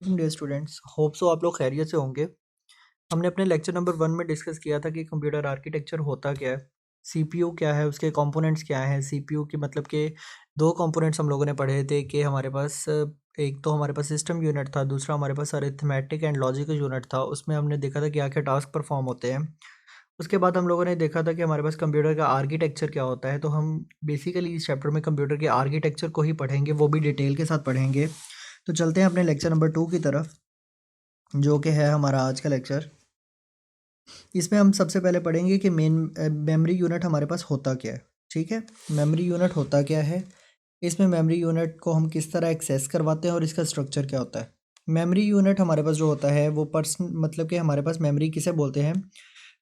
Dear students, hope so आप लोग खैरियत से होंगे। हमने अपने लेक्चर नंबर 1 में डिस्कस किया था कि कंप्यूटर आर्किटेक्चर होता क्या है, सीपीयू क्या है, उसके कंपोनेंट्स क्या हैं। सीपीयू की मतलब के दो कंपोनेंट्स हम लोगों ने पढ़े थे कि हमारे पास एक तो हमारे पास सिस्टम यूनिट था, दूसरा हमारे पास अरिथमेटिक एंड लॉजिकल यूनिट था। उसमें हमने देखा था कि क्या-क्या टास्क परफॉर्म होते हैं। उसके बाद हम लोगों ने देखा था कि हमारे पास कंप्यूटर का आर्किटेक्चर क्या होता है। तो हम बेसिकली इस चैप्टर में कंप्यूटर के आर्किटेक्चर को ही पढ़ेंगे, वो भी डिटेल के साथ पढ़ेंगे। तो चलते हैं अपने लेक्चर नंबर 2 की तरफ, जो कि है हमारा आज का लेक्चर। इसमें हम सबसे पहले पढ़ेंगे कि मेमोरी यूनिट हमारे पास होता क्या है। ठीक है, मेमोरी यूनिट होता क्या है, इसमें मेमोरी यूनिट को हम किस तरह एक्सेस करवाते हैं और इसका स्ट्रक्चर क्या होता है। मेमोरी यूनिट हमारे पास जो होता है वो पर्सन मतलब कि हमारे पास मेमोरी किसे बोलते हैं,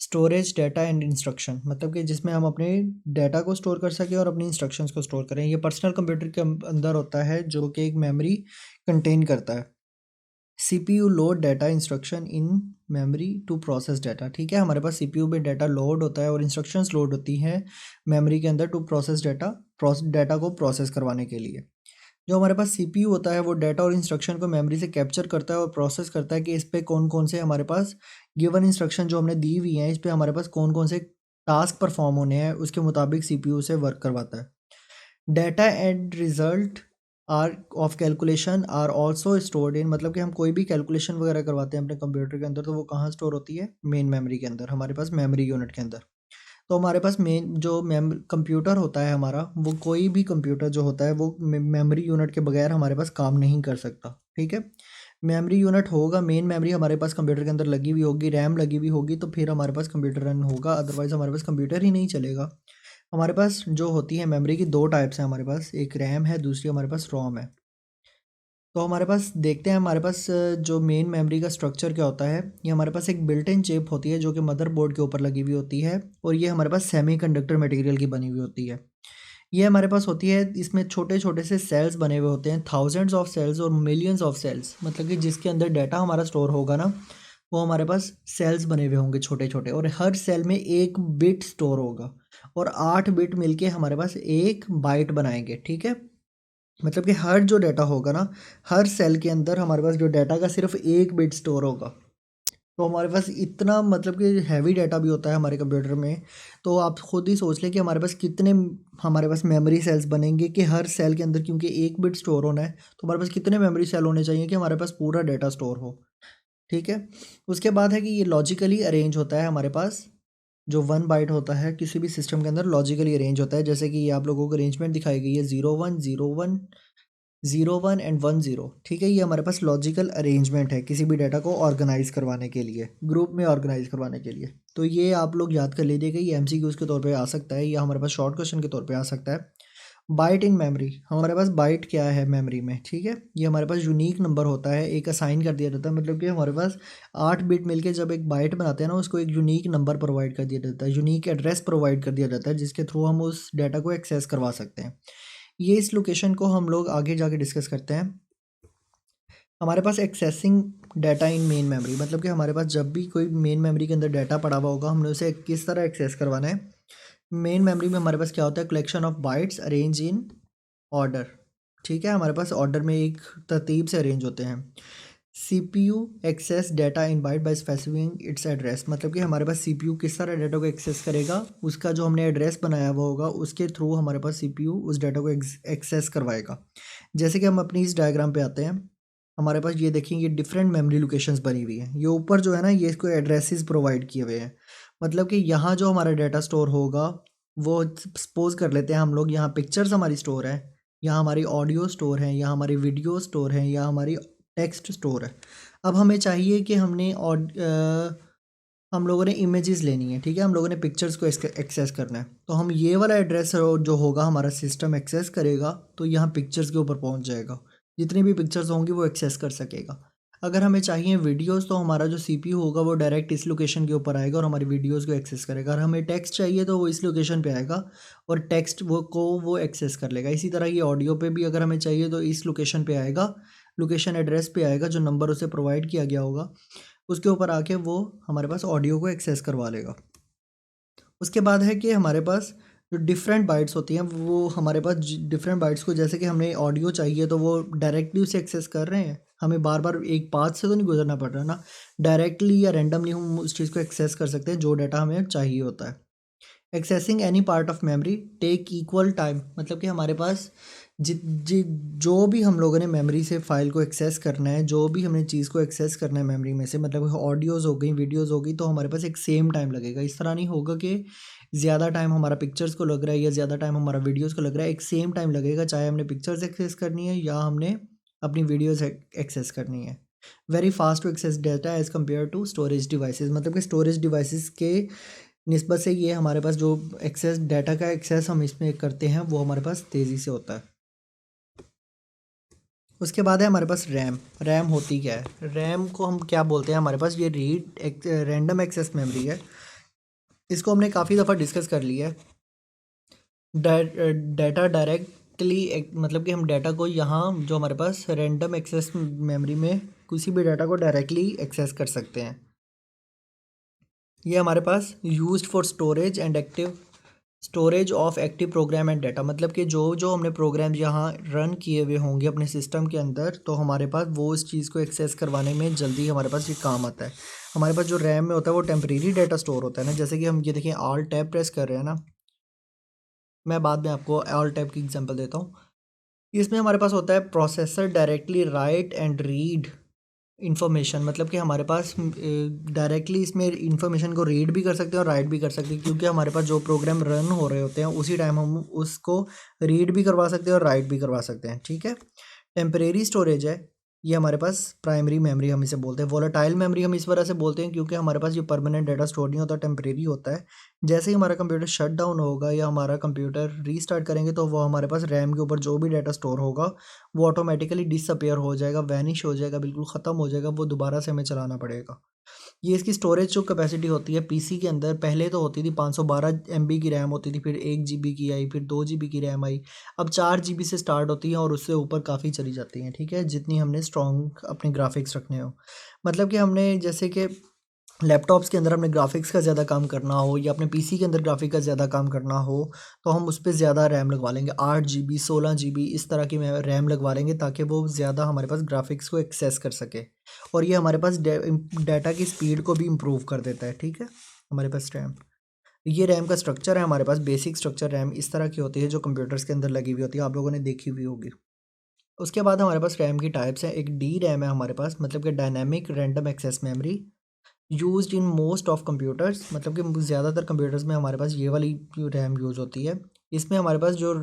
स्टोरेज डाटा एंड इंस्ट्रक्शन, मतलब कि जिसमें हम अपने डाटा को स्टोर कर सकें और अपनी इंस्ट्रक्शंस को स्टोर करें। ये पर्सनल कंप्यूटर के अंदर होता है जो कि एक मेमोरी कंटेन करता है। CPU load data instruction in memory to process data. ठीक है, हमारे पास सीपीयू में डाटा लोड होता है और इंस्ट्रक्शंस लोड होती हैं मेमोरी के अंदर टू प्रोसेस डाटा, डाटा को प्रोसेस करवाने के लिए। जो हमारे पास सीपीयू होता है वो डाटा और इंस्ट्रक्शन को मेमोरी से कैप्चर करता है और प्रोसेस करता है कि इस पे कौन कौन से हमारे पास गिवन इंस्ट्रक्शन जो हमने दी हुई हैं, इस पे हमारे पास कौन कौन से टास्क परफॉर्म होने हैं, उसके मुताबिक सीपीयू से वर्क करवाता है। Data and result are of calculation are also stored in, मतलब कि हम कोई भी कैलकुलेशन वगैरह करवाते हैं अपने कंप्यूटर के अंदर तो वो कहाँ स्टोर होती है, मेन मेमोरी के अंदर, हमारे पास मेमोरी यूनिट के अंदर। तो हमारे पास मेन जो कंप्यूटर होता है हमारा, वो कोई भी कंप्यूटर जो होता है वो मेमोरी यूनिट के बगैर हमारे पास काम नहीं कर सकता। ठीक है, मेमोरी यूनिट होगा, मेन मेमोरी हमारे पास कंप्यूटर के अंदर लगी हुई होगी, रैम लगी हुई होगी, तो फिर हमारे पास कंप्यूटर रन होगा, अदरवाइज़ हमारे पास कंप्यूटर ही नहीं चलेगा। हमारे पास जो होती है मेमोरी की दो टाइप्स हैं हमारे पास, एक रैम है, दूसरी हमारे पास रोम है। तो हमारे पास देखते हैं हमारे पास जो मेन मेमोरी का स्ट्रक्चर क्या होता है। ये हमारे पास एक बिल्ट इन चिप होती है जो कि मदरबोर्ड के ऊपर लगी हुई होती है और ये हमारे पास सेमीकंडक्टर मटेरियल की बनी हुई होती है। ये हमारे पास होती है, इसमें छोटे छोटे से सेल्स बने हुए होते हैं, थाउजेंड्स ऑफ सेल्स और मिलियंस ऑफ सेल्स, मतलब कि जिसके अंदर डाटा हमारा स्टोर होगा ना, वो हमारे पास सेल्स बने हुए होंगे छोटे छोटे, और हर सेल में एक बिट स्टोर होगा और 8 बिट मिलके हमारे पास एक बाइट बनाएंगे। ठीक है, मतलब कि हर जो डाटा होगा ना, हर सेल के अंदर हमारे पास जो डाटा का सिर्फ एक बिट स्टोर होगा। तो हमारे पास इतना मतलब कि हैवी डाटा भी होता है हमारे कंप्यूटर में। तो आप खुद ही सोच लें कि हमारे पास कितने हमारे पास मेमोरी सेल्स बनेंगे कि हर सेल के अंदर, क्योंकि एक बिट स्टोर होना है तो हमारे पास कितने मेमोरी सेल होने चाहिए कि हमारे पास पूरा डाटा स्टोर हो। ठीक है, उसके बाद है कि ये लॉजिकली अरेंज होता है हमारे पास। जो 1 बाइट होता है किसी भी सिस्टम के अंदर लॉजिकली अरेंज होता है, जैसे कि ये आप लोगों को अरेंजमेंट दिखाई गई है, 0 1 0 1 1 1 0। ठीक है, ये हमारे पास लॉजिकल अरेंजमेंट है किसी भी डाटा को ऑर्गेनाइज करवाने के लिए, ग्रुप में ऑर्गेनाइज करवाने के लिए। तो ये आप लोग याद कर लीजिएगा, ये एमसीक्यूज के तौर पे आ सकता है या हमारे पास शॉर्ट क्वेश्चन के तौर पे आ सकता है। बाइट इन मेमोरी, हमारे पास बाइट क्या है मेमोरी में। ठीक है, ये हमारे पास यूनिक नंबर होता है, एक असाइन कर दिया जाता है, मतलब कि हमारे पास 8 बिट मिलके जब एक बाइट बनाते हैं ना, उसको एक यूनिक नंबर प्रोवाइड कर दिया जाता है, यूनिक एड्रेस प्रोवाइड कर दिया जाता है, जिसके थ्रू हम उस डाटा को एक्सेस करवा सकते हैं। ये इस लोकेशन को हम लोग आगे जाके डिस्कस करते हैं। हमारे पास accessing data in main memory, मतलब कि हमारे पास जब भी कोई मेन मेमोरी के अंदर डाटा पड़ा हुआ होगा, हमने उसे किस तरह एक्सेस करवाना है। मेन मेमोरी में हमारे पास क्या होता है, collection of bytes arrange in order. ठीक है, हमारे पास ऑर्डर में एक तरतीब से अरेंज होते हैं। CPU access data in byte by specifying its address, मतलब कि हमारे पास सीपीयू किस तरह डाटा को एक्सेस करेगा, उसका जो हमने एड्रेस बनाया हुआ होगा उसके थ्रू हमारे पास सीपीयू उस डाटा को एक्सेस करवाएगा। जैसे कि हम अपनी इस डायग्राम पे आते हैं, हमारे पास ये देखेंगे डिफरेंट मेमोरी लोकेशंस बनी हुई हैं। ये ऊपर जो है ना, ये इसको एड्रेसेस प्रोवाइड किए हुए हैं, मतलब कि यहाँ जो हमारा डाटा स्टोर होगा, वो सपोज कर लेते हैं हम लोग, यहाँ पिक्चर्स हमारी स्टोर है, यहाँ हमारी ऑडियो स्टोर है, यहाँ हमारी वीडियो स्टोर है, यहाँ हमारी टेक्स्ट स्टोर है। अब हमें चाहिए कि हम लोगों ने इमेजेस लेनी है। ठीक है, हम लोगों ने पिक्चर्स को एक्सेस करना है, तो हम ये वाला एड्रेस जो होगा हमारा सिस्टम एक्सेस करेगा, तो यहाँ पिक्चर्स के ऊपर पहुँच जाएगा, जितनी भी पिक्चर्स होंगी वो एक्सेस कर सकेगा। अगर हमें चाहिए वीडियोस, तो हमारा जो सीपीयू होगा वो डायरेक्ट इस लोकेशन के ऊपर आएगा और हमारी वीडियोस को एक्सेस करेगा। अगर हमें टेक्स्ट चाहिए तो वो इस लोकेशन पे आएगा और टेक्स्ट वो एक्सेस कर लेगा। इसी तरह ये ऑडियो पे भी अगर हमें चाहिए तो इस लोकेशन पे आएगा, लोकेशन एड्रेस पे आएगा, जो नंबर उसे प्रोवाइड किया गया होगा उसके ऊपर आके वो हमारे पास ऑडियो को एक्सेस करवा लेगा। उसके बाद है कि हमारे पास जो डिफरेंट बाइट्स होती हैं, वो हमारे पास डिफरेंट बाइट्स को, जैसे कि हमें ऑडियो चाहिए तो वो डायरेक्टली उसे एक्सेस कर रहे हैं, हमें बार बार एक पाथ से तो नहीं गुजरना पड़ रहा ना, डायरेक्टली या रैंडमली हम उस चीज़ को एक्सेस कर सकते हैं जो डाटा हमें चाहिए होता है। Accessing any part of memory take equal time, मतलब कि हमारे पास जि, जि जो भी हम लोगों ने मेमोरी से फाइल को एक्सेस करना है, जो भी हमने चीज़ को एक्सेस करना है मेमोरी में से, मतलब ऑडियोज़ हो गई, वीडियोज़ हो गई, तो हमारे पास एक सेम टाइम लगेगा। इस तरह नहीं होगा कि ज़्यादा टाइम हमारा पिक्चर्स को लग रहा है या ज़्यादा टाइम हमारा वीडियोज़ को लग रहा है। एक सेम टाइम लगेगा, चाहे हमने पिक्चर्स एक्सेस करनी है या हमने अपनी वीडियोज़ एक्सेस करनी है। Very fast to access data as compare to storage devices, मतलब कि स्टोरेज डिवाइसेस के निस्बत से ये हमारे पास जो एक्सेस डाटा का एक्सेस हम इसमें करते हैं वो हमारे पास तेज़ी से होता है। उसके बाद है हमारे पास रैम। रैम होती क्या है? रैम को हम क्या बोलते हैं? हमारे पास ये रैंडम एक्सेस मेमोरी है। इसको हमने काफ़ी दफ़ा डिस्कस कर लिया है। डाटा डायरेक्टली मतलब कि हम डाटा को यहाँ जो हमारे पास रैंडम एक्सेस मेमोरी में किसी भी डाटा को डायरेक्टली एक्सेस कर सकते हैं। ये हमारे पास used for storage and active storage of active program and data, मतलब कि जो जो हमने प्रोग्राम यहाँ रन किए हुए होंगे अपने सिस्टम के अंदर, तो हमारे पास वो उस चीज़ को एक्सेस करवाने में जल्दी हमारे पास ये काम आता है। हमारे पास जो रैम में होता है वो टेम्परेरी डाटा स्टोर होता है ना, जैसे कि हम ये देखिए ऑल टैब प्रेस कर रहे हैं ना, मैं बाद में आपको ऑल टैब की एग्जांपल देता हूँ। इसमें हमारे पास होता है processor directly right and read information, मतलब कि हमारे पास डायरेक्टली इसमें इन्फॉर्मेशन को रीड भी कर सकते हैं और राइट भी कर सकते हैं, क्योंकि हमारे पास जो प्रोग्राम रन हो रहे होते हैं उसी टाइम हम उसको रीड भी करवा सकते हैं और राइट भी करवा सकते हैं। ठीक है। टेम्परेरी स्टोरेज है, ये हमारे पास प्राइमरी मेमोरी हम इसे बोलते हैं। वोलेटाइल मेमोरी हम इस वजह से बोलते हैं क्योंकि हमारे पास ये परमानेंट डाटा स्टोर नहीं होता, टेम्परेरी होता है। जैसे ही हमारा कंप्यूटर शट डाउन होगा या हमारा कंप्यूटर रीस्टार्ट करेंगे तो वो हमारे पास रैम के ऊपर जो भी डाटा स्टोर होगा वो ऑटोमेटिकली डिसअपेयर हो जाएगा, वैनिश हो जाएगा, बिल्कुल ख़त्म हो जाएगा, वो दोबारा से हमें चलाना पड़ेगा। ये इसकी स्टोरेज जो कैपेसिटी होती है पीसी के अंदर, पहले तो होती थी 512 एमबी की रैम होती थी, फिर 1 जीबी की आई, फिर 2 जीबी की रैम आई, अब 4 जीबी से स्टार्ट होती है और उससे ऊपर काफ़ी चली जाती हैं। ठीक है, जितनी हमने स्ट्रॉन्ग अपने ग्राफिक्स रखने हो, मतलब कि हमने जैसे कि लैपटॉप्स के अंदर हमने ग्राफिक्स का ज़्यादा काम करना हो या अपने पीसी के अंदर ग्राफिक का ज़्यादा काम करना हो तो हम उस पर ज़्यादा रैम लगवा लेंगे, 8 जीबी 16 जीबी इस तरह की रैम लगवा लेंगे ताकि वो ज़्यादा हमारे पास ग्राफिक्स को एक्सेस कर सके, और ये हमारे पास डाटा की स्पीड को भी इम्प्रूव कर देता है। ठीक है, हमारे पास रैम, ये रैम का स्ट्रक्चर है हमारे पास। बेसिक स्ट्रक्चर रैम इस तरह की होती है जो कंप्यूटर्स के अंदर लगी हुई होती है, आप लोगों ने देखी हुई होगी। उसके बाद हमारे पास रैम की टाइप्स हैं। एक डी रैम है हमारे पास, मतलब कि dynamic random access memory, used in most of computers, मतलब कि ज़्यादातर कंप्यूटर्स में हमारे पास ये वाली रैम यूज़ होती है। इसमें हमारे पास जो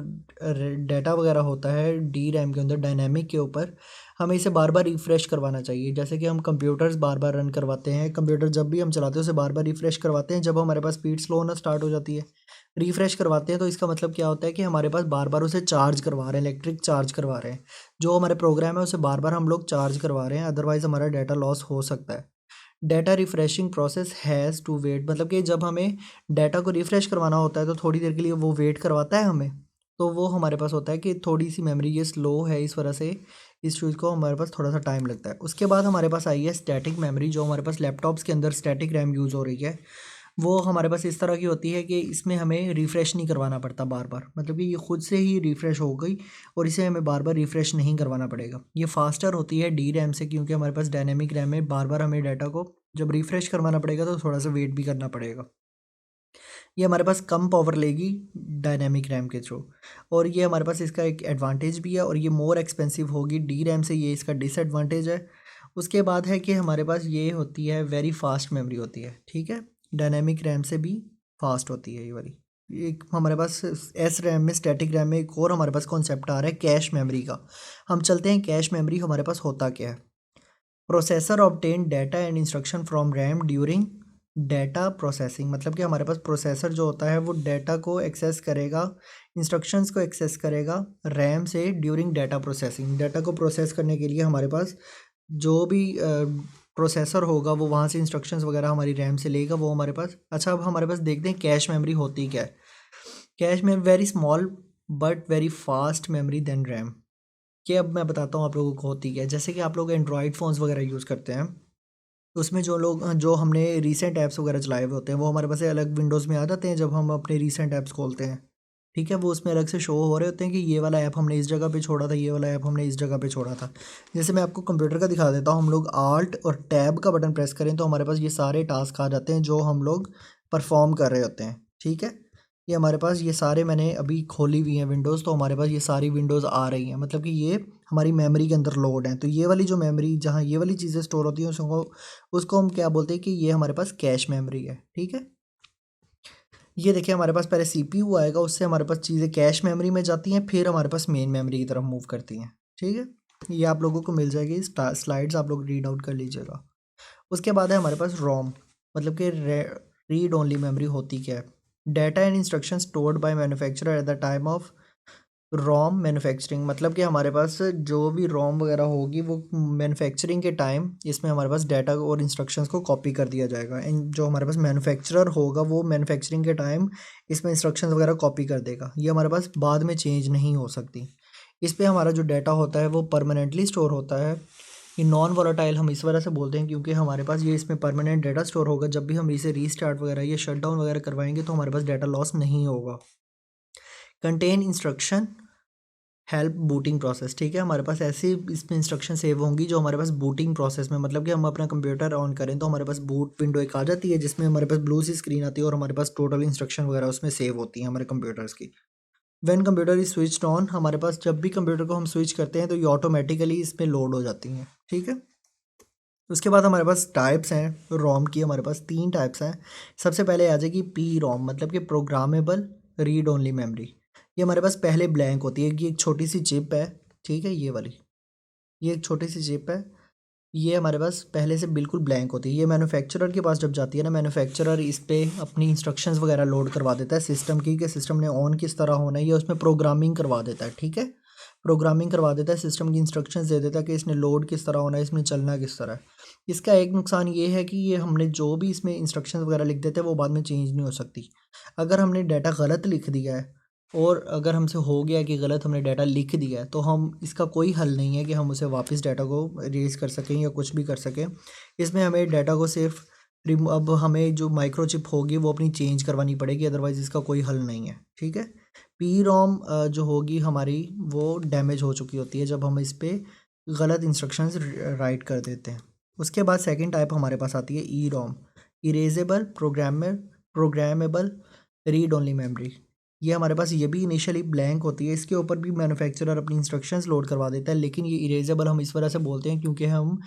डाटा वगैरह होता है डी रैम के अंदर डायनेमिक के ऊपर, हमें इसे बार बार रिफ़्रेश करवाना चाहिए। जैसे कि हम कंप्यूटर्स बार बार रन करवाते हैं, कंप्यूटर जब भी हम चलाते हैं उसे बार बार रिफ़्रेश करवाते हैं, जब हमारे पास स्पीड स्लो होना स्टार्ट हो जाती है रिफ़्रेश करवाते हैं, तो इसका मतलब क्या होता है कि हमारे पास बार बार उसे चार्ज करवा रहे हैं, इलेक्ट्रिक चार्ज करवा रहे हैं। जो हमारे प्रोग्राम है उसे बार बार हम लोग चार्ज करवा रहे हैं, अदरवाइज़ हमारा डाटा लॉस हो सकता है। Data refreshing process has to wait, मतलब कि जब हमें डाटा को रिफ़्रेश करवाना होता है तो थोड़ी देर के लिए वो वेट करवाता है हमें, तो वो हमारे पास होता है कि थोड़ी सी मेमोरी ये स्लो है, इस वजह से इस चीज़ को हमारे पास थोड़ा सा टाइम लगता है। उसके बाद हमारे पास आई है स्टैटिक मेमोरी, जो हमारे पास लैपटॉप्स के अंदर स्टैटिक रैम यूज़ हो रही है। वो हमारे पास इस तरह की होती है कि इसमें हमें रिफ़्रेश नहीं करवाना पड़ता बार बार, मतलब कि ये खुद से ही रिफ़्रेश हो गई और इसे हमें बार बार रिफ़्रेश नहीं करवाना पड़ेगा। ये फास्टर होती है डी रैम से, क्योंकि हमारे पास डायनेमिक रैम में बार बार हमें डाटा को जब रिफ़्रेश करवाना पड़ेगा तो थोड़ा सा वेट भी करना पड़ेगा। ये हमारे पास कम पावर लेगी डायनेमिक रैम के थ्रू, और ये हमारे पास इसका एक एडवांटेज भी है, और ये मोर एक्सपेंसिव होगी डी रैम से, ये इसका डिसएडवांटेज है। उसके बाद है कि हमारे पास ये होती है वेरी फास्ट मेमोरी होती है। ठीक है, डायनेमिक रैम से भी फास्ट होती है ये वाली। एक हमारे पास एस रैम में, स्टैटिक रैम में एक और हमारे पास कॉन्सेप्ट आ रहा है कैश मेमोरी का। हम चलते हैं कैश मेमोरी हमारे पास होता क्या है। Processor obtain data and instruction from RAM during data processing, मतलब कि हमारे पास प्रोसेसर जो होता है वो डाटा को एक्सेस करेगा, इंस्ट्रक्शंस को एक्सेस करेगा रैम से ड्यूरिंग डाटा प्रोसेसिंग। डाटा को प्रोसेस करने के लिए हमारे पास जो भी प्रोसेसर होगा वो वहाँ से इंस्ट्रक्शंस वगैरह हमारी रैम से लेगा, वो हमारे पास। अच्छा, अब हमारे पास देखते हैं कैश मेमोरी होती क्या है। कैश में very small but very fast memory then RAM. ये अब मैं बताता हूँ आप लोगों को होती क्या है। जैसे कि आप लोग एंड्रॉयड फ़ोन्स वगैरह यूज़ करते हैं, उसमें जो हमने रीसेंट ऐप्स वगैरह चलाए हुए होते हैं वो हमारे पास अलग विंडोज़ में आ जाते हैं जब हम अपने रीसेंट ऐप्स खोलते हैं। ठीक है, वो उसमें अलग से शो हो रहे होते हैं कि ये वाला ऐप हमने इस जगह पे छोड़ा था, ये वाला ऐप हमने इस जगह पे छोड़ा था। जैसे मैं आपको कंप्यूटर का दिखा देता हूँ, हम लोग आल्ट और टैब का बटन प्रेस करें तो हमारे पास ये सारे टास्क आ जाते हैं जो हम लोग परफॉर्म कर रहे होते हैं। ठीक है, ये हमारे पास ये सारे मैंने अभी खोली हुई हैं विंडोज़, तो हमारे पास ये सारी विंडोज़ आ रही हैं, मतलब कि ये हमारी मेमोरी के अंदर लोड हैं। तो ये वाली जो मेमोरी जहाँ ये वाली चीज़ें स्टोर होती हैं उसको हम क्या बोलते हैं कि ये हमारे पास कैश मेमोरी है। ठीक है, ये देखिए हमारे पास पहले सीपीयू आएगा, उससे हमारे पास चीज़ें कैश मेमोरी में जाती हैं, फिर हमारे पास मेन मेमोरी की तरफ मूव करती हैं। ठीक है, ये आप लोगों को मिल जाएगी स्लाइड्स, आप लोग रीड आउट कर लीजिएगा। उसके बाद है हमारे पास रोम, मतलब कि रीड ओनली मेमोरी होती क्या है। Data and instruction stored by manufacturer at the time of ROM manufacturing, मतलब कि हमारे पास जो भी रोम वगैरह होगी वो मैन्युफैक्चरिंग के टाइम इसमें हमारे पास डाटा और इंस्ट्रक्शंस को कॉपी कर दिया जाएगा। एंड जो हमारे पास मैन्युफैक्चरर होगा वो मैन्युफैक्चरिंग के टाइम इसमें इंस्ट्रक्शंस वगैरह कॉपी कर देगा, ये हमारे पास बाद में चेंज नहीं हो सकती। इस पे हमारा जो डाटा होता है वो परमानेंटली स्टोर होता है। ये नॉन वोलेटाइल हम इस वजह से बोलते हैं क्योंकि हमारे पास ये इसमें परमानेंट डाटा स्टोर होगा, जब भी हम इसे रीस्टार्ट वगैरह या शट डाउन वगैरह करवाएंगे तो हमारे पास डाटा लॉस नहीं होगा। Contain instruction help booting process, ठीक है, हमारे पास ऐसी इसमें इंस्ट्रक्शन सेव होंगी जो हमारे पास बूटिंग प्रोसेस में, मतलब कि हम अपना कंप्यूटर ऑन करें तो हमारे पास बूट विंडो एक आ जाती है जिसमें हमारे पास ब्लू सी स्क्रीन आती है और हमारे पास टोटल इंस्ट्रक्शन वगैरह उसमें सेव होती हैं हमारे कंप्यूटर्स की। When computer is switched on, हमारे पास जब भी कंप्यूटर को हम स्विच करते हैं तो ये ऑटोमेटिकली इसमें लोड हो जाती हैं। ठीक है, उसके बाद हमारे पास टाइप्स हैं रोम की, हमारे पास 3 टाइप्स हैं। सबसे पहले आ जाएगी पी रोम, मतलब कि प्रोग्रामेबल रीड ओनली मेमोरी। ये हमारे पास पहले ब्लैंक होती है कि एक छोटी सी चिप है, ठीक है, ये वाली, ये एक छोटी सी चिप है, ये हमारे पास पहले से बिल्कुल ब्लैंक होती है। ये मैन्युफैक्चरर के पास जब जाती है ना, मैन्युफैक्चरर इस पे अपनी इंस्ट्रक्शंस वगैरह लोड करवा देता है सिस्टम की, कि सिस्टम ने ऑन किस तरह होना है, ये उसमें प्रोग्रामिंग करवा देता है। ठीक है, प्रोग्रामिंग करवा देता है, सिस्टम की इंस्ट्रक्शंस दे देता है कि इसने लोड किस तरह होना है, इसमें चलना किस तरह है। इसका एक नुकसान ये है कि ये हमने जो भी इसमें इंस्ट्रक्शंस वगैरह लिख देते हैं वो बाद में चेंज नहीं हो सकती। अगर हमने डाटा गलत लिख दिया है और अगर हमसे हो गया कि गलत हमने डाटा लिख दिया है तो हम इसका कोई हल नहीं है कि हम उसे वापस डाटा को रेज़ कर सकें या कुछ भी कर सकें। इसमें हमें डाटा को सिर्फ अब हमें जो माइक्रोचिप होगी वो अपनी चेंज करवानी पड़ेगी, अदरवाइज़ इसका कोई हल नहीं है। ठीक है, पी रोम जो होगी हमारी वो डैमेज हो चुकी होती है जब हम इस पर गलत इंस्ट्रक्शंस राइट कर देते हैं। उसके बाद सेकंड टाइप हमारे पास आती है E ROM, erasable programmable read only memory. ये हमारे पास ये भी इनिशियली ब्लैंक होती है, इसके ऊपर भी मैन्युफैक्चरर अपनी इंस्ट्रक्शंस लोड करवा देता है, लेकिन ये इरेजेबल हम इस वजह से बोलते हैं क्योंकि हम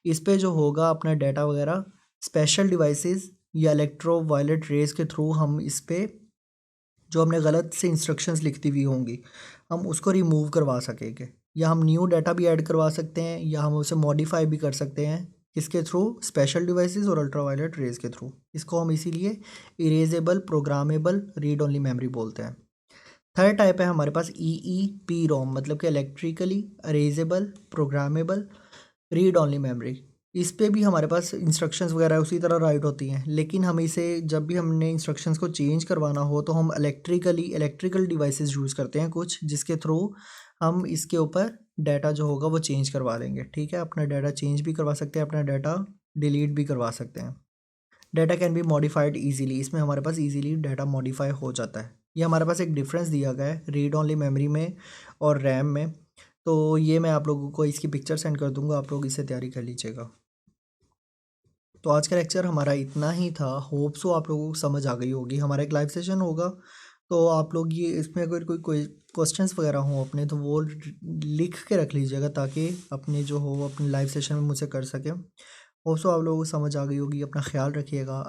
इस पे जो होगा अपना डाटा वगैरह स्पेशल डिवाइसेस या इलेक्ट्रो वायलेट रेज के थ्रू हम इस पे जो हमने गलत से इंस्ट्रक्शंस लिखती हुई होंगी हम उसको रिमूव करवा सकेंगे, या हम न्यू डाटा भी ऐड करवा सकते हैं या हम उसे मॉडिफाई भी कर सकते हैं। किसके थ्रू? स्पेशल डिवाइसेस और अल्ट्रावायलेट रेज के थ्रू। इसको हम इसीलिए erasable programmable read only memory बोलते हैं। थर्ड टाइप है हमारे पास ई ई पी रोम, मतलब कि electrically erasable programmable read only memory. इस पे भी हमारे पास इंस्ट्रक्शंस वगैरह उसी तरह राइट होती हैं, लेकिन हम इसे जब भी हमने इंस्ट्रक्शंस को चेंज करवाना हो तो हम इलेक्ट्रिकल डिवाइसेस यूज़ करते हैं कुछ, जिसके थ्रू हम इसके ऊपर डाटा जो होगा वो चेंज करवा देंगे। ठीक है, अपना डाटा चेंज भी करवा सकते हैं, अपना डाटा डिलीट भी करवा सकते हैं। Data can be modified easily, इसमें हमारे पास ईजीली डाटा मॉडिफाई हो जाता है। ये हमारे पास एक डिफरेंस दिया गया है रीड ओनली मेमोरी में और रैम में, तो ये मैं आप लोगों को इसकी पिक्चर सेंड कर दूंगा, आप लोग इसे तैयारी कर लीजिएगा। तो आज का लेक्चर हमारा इतना ही था, होप सो आप लोगों को समझ आ गई होगी। हमारा एक लाइव सेशन होगा तो आप लोग ये इसमें अगर कोई क्वेश्चंस वगैरह हों अपने तो वो लिख के रख लीजिएगा ताकि अपने जो हो अपने लाइव सेशन में मुझसे कर सकें। होप सो आप लोगों को समझ आ गई होगी। अपना ख्याल रखिएगा।